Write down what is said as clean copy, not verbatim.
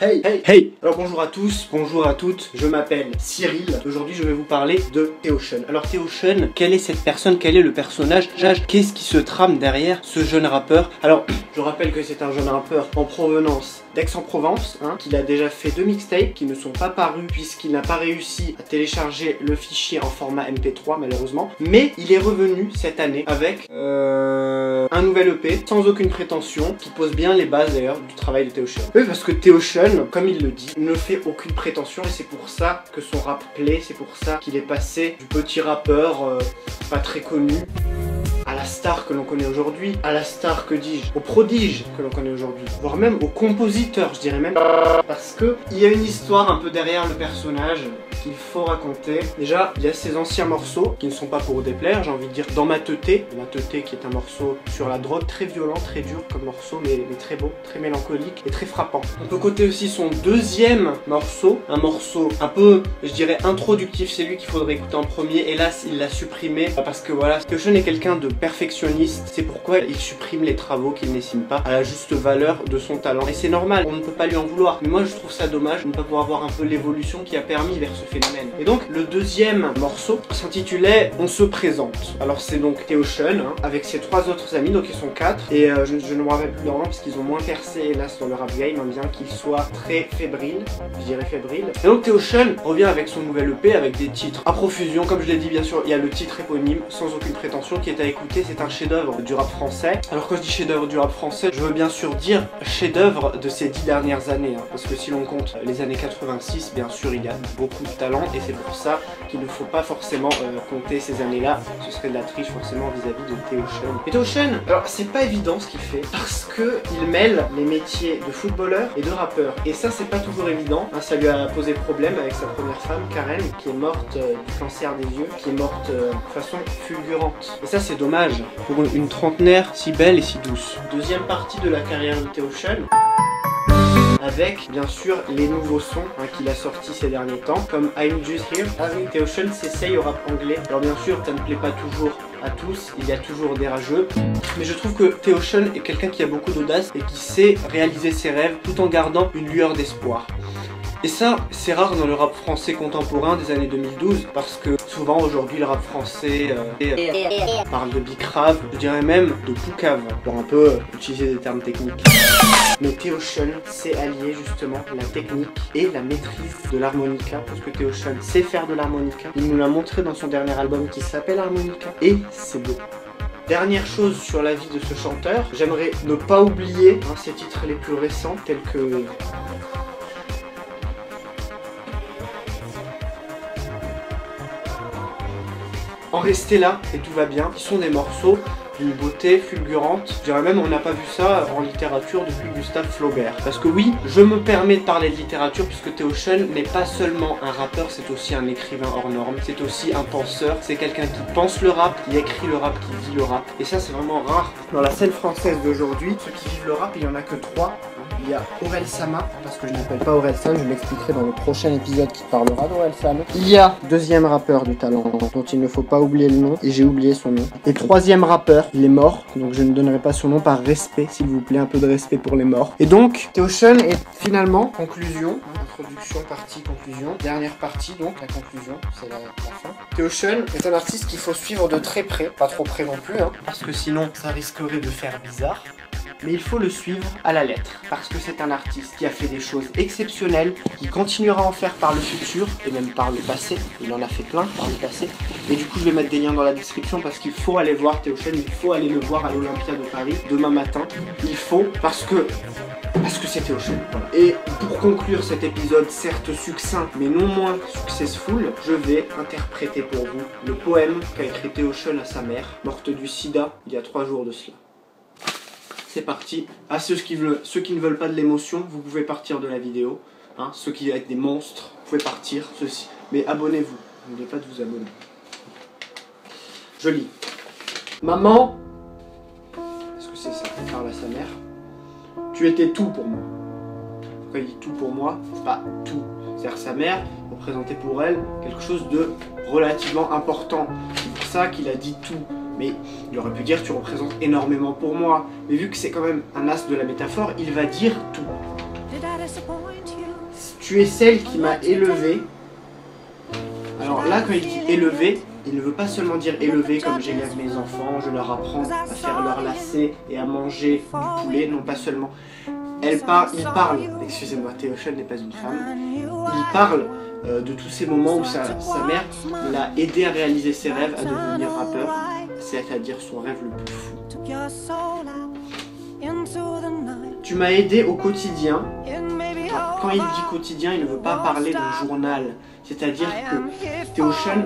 Hey, hey, hey. Alors bonjour à tous, bonjour à toutes, je m'appelle Cyril. Aujourd'hui je vais vous parler de Teocean. Alors Teocean, quelle est cette personne, quel est le personnage, qu'est-ce qui se trame derrière ce jeune rappeur? Alors je rappelle que c'est un jeune rappeur en provenance d'Aix-en-Provence, qu'il a déjà fait 2 mixtapes qui ne sont pas parus puisqu'il n'a pas réussi à télécharger le fichier en format MP3 malheureusement. Mais il est revenu cette année avec un nouvel EP sans aucune prétention qui pose bien les bases d'ailleurs du travail de Teocean. Oui, parce que Teocean, comme il le dit, ne fait aucune prétention et c'est pour ça que son rap plaît, c'est pour ça qu'il est passé du petit rappeur pas très connu à la star que l'on connaît aujourd'hui, à la star, que dis-je, au prodige que l'on connaît aujourd'hui, voire même au compositeur, je dirais même, parce que il y a une histoire un peu derrière le personnage qu'il faut raconter. Déjà, il y a ces anciens morceaux qui ne sont pas pour déplaire, j'ai envie de dire Dans ma teuté qui est un morceau sur la drogue, très violent, très dur comme morceau, mais très beau, très mélancolique et très frappant. On peut côté aussi son deuxième morceau, un morceau un peu, je dirais, introductif, c'est lui qu'il faudrait écouter en premier, hélas il l'a supprimé, parce que voilà, Teocean est quelqu'un de perfectionniste, c'est pourquoi il supprime les travaux qu'il n'estime pas à la juste valeur de son talent. Et c'est normal, on ne peut pas lui en vouloir, mais moi je trouve ça dommage de ne pas pouvoir voir un peu l'évolution qui a permis vers ce phénomène. Et donc le deuxième morceau s'intitulait On se présente. Alors c'est donc Teocean avec ses 3 autres amis, donc ils sont 4, et je ne me rappelle plus leur nom parce qu'ils ont moins percé hélas dans le rap game, bien qu'ils soient très fébriles, je dirais fébriles. Et donc Teocean revient avec son nouvel EP avec des titres à profusion, comme je l'ai dit bien sûr, il y a le titre éponyme Sans aucune prétention qui est à écouter. C'est un chef-d'œuvre du rap français. Alors quand je dis chef-d'œuvre du rap français, je veux bien sûr dire chef-d'œuvre de ces 10 dernières années, parce que si l'on compte les années 86, bien sûr il y a beaucoup de talent et c'est pour ça qu'il ne faut pas forcément compter ces années-là. Ce serait de la triche forcément vis-à-vis de Teocean. Et Teocean, alors c'est pas évident ce qu'il fait parce que il mêle les métiers de footballeur et de rappeur. Et ça c'est pas toujours évident. Ça lui a posé problème avec sa première femme, Karen, qui est morte du cancer des yeux, qui est morte de façon fulgurante. Et ça c'est dommage pour une trentenaire si belle et si douce. Deuxième partie de la carrière de Teocean, avec bien sûr les nouveaux sons qu'il a sortis ces derniers temps, comme I'm Just Here. Teocean s'essaye au rap anglais. Alors bien sûr, ça ne plaît pas toujours à tous, il y a toujours des rageux, mais je trouve que Teocean est quelqu'un qui a beaucoup d'audace et qui sait réaliser ses rêves tout en gardant une lueur d'espoir. Et ça, c'est rare dans le rap français contemporain des années 2012, parce que souvent aujourd'hui le rap français parle de bicrave, je dirais même de poucave, pour un peu utiliser des termes techniques. Mais Teocean sait allier justement la technique et la maîtrise de l'harmonica, parce que Teocean sait faire de l'harmonica. Il nous l'a montré dans son dernier album qui s'appelle Harmonica, et c'est beau. Dernière chose sur la vie de ce chanteur, j'aimerais ne pas oublier ses titres les plus récents, tels que En rester là et tout va bien, qui sont des morceaux d'une beauté fulgurante. Je dirais même on n'a pas vu ça en littérature depuis Gustave Flaubert. Parce que oui, je me permets de parler de littérature puisque Teocean n'est pas seulement un rappeur, c'est aussi un écrivain hors norme, c'est aussi un penseur, c'est quelqu'un qui pense le rap, qui écrit le rap, qui vit le rap. Et ça c'est vraiment rare. Dans la scène française d'aujourd'hui, ceux qui vivent le rap, il n'y en a que 3. Il y a Orelsan, parce que je n'appelle pas Orelsan, je l'expliquerai dans le prochain épisode qui parlera d'Orelsan. Il y a deuxième rappeur du talent, dont il ne faut pas oublier le nom, et j'ai oublié son nom. Et troisième rappeur, il est mort, donc je ne donnerai pas son nom par respect, s'il vous plaît, un peu de respect pour les morts. Et donc, Teocean est finalement, conclusion, introduction, partie, conclusion, dernière partie, donc la conclusion, c'est la fin. Teocean est un artiste qu'il faut suivre de très près, pas trop près non plus, parce que sinon ça risquerait de faire bizarre. Mais il faut le suivre à la lettre, parce que c'est un artiste qui a fait des choses exceptionnelles, qui continuera à en faire par le futur, et même par le passé. Il en a fait plein par le passé. Et du coup, je vais mettre des liens dans la description, parce qu'il faut aller voir Teocean, il faut aller le voir à l'Olympia de Paris, demain matin. Il faut, parce que c'est Teocean. Voilà. Et pour conclure cet épisode, certes succinct, mais non moins successful, je vais interpréter pour vous le poème qu'a écrit Teocean à sa mère, morte du sida il y a 3 jours de cela. C'est parti. À ceux qui ne veulent pas de l'émotion, vous pouvez partir de la vidéo. Ceux qui veulent être des monstres, vous pouvez partir. Ceux-ci. Mais abonnez-vous. N'oubliez pas de vous abonner. Je lis. Maman, est-ce que c'est ça qui parle à sa mère? Tu étais tout pour moi. Pourquoi il dit tout pour moi? C'est pas tout. C'est-à-dire sa mère représentait pour elle quelque chose de relativement important. C'est pour ça qu'il a dit tout. Mais il aurait pu dire tu représentes énormément pour moi. Mais vu que c'est quand même un as de la métaphore, il va dire tout. Tu es celle qui m'a élevé. Alors là, quand il dit élevé, il ne veut pas seulement dire élevé comme j'élève mes enfants, je leur apprends à faire leur lacet et à manger du poulet, non pas seulement. Il parle, excusez-moi, T-Ocean n'est pas une femme, il parle de tous ces moments où sa mère l'a aidé à réaliser ses rêves, à devenir rappeur, c'est-à-dire son rêve le plus fou. Tu m'as aidé au quotidien. Alors, quand il dit quotidien, il ne veut pas parler d'un journal, c'est-à-dire que T-Ocean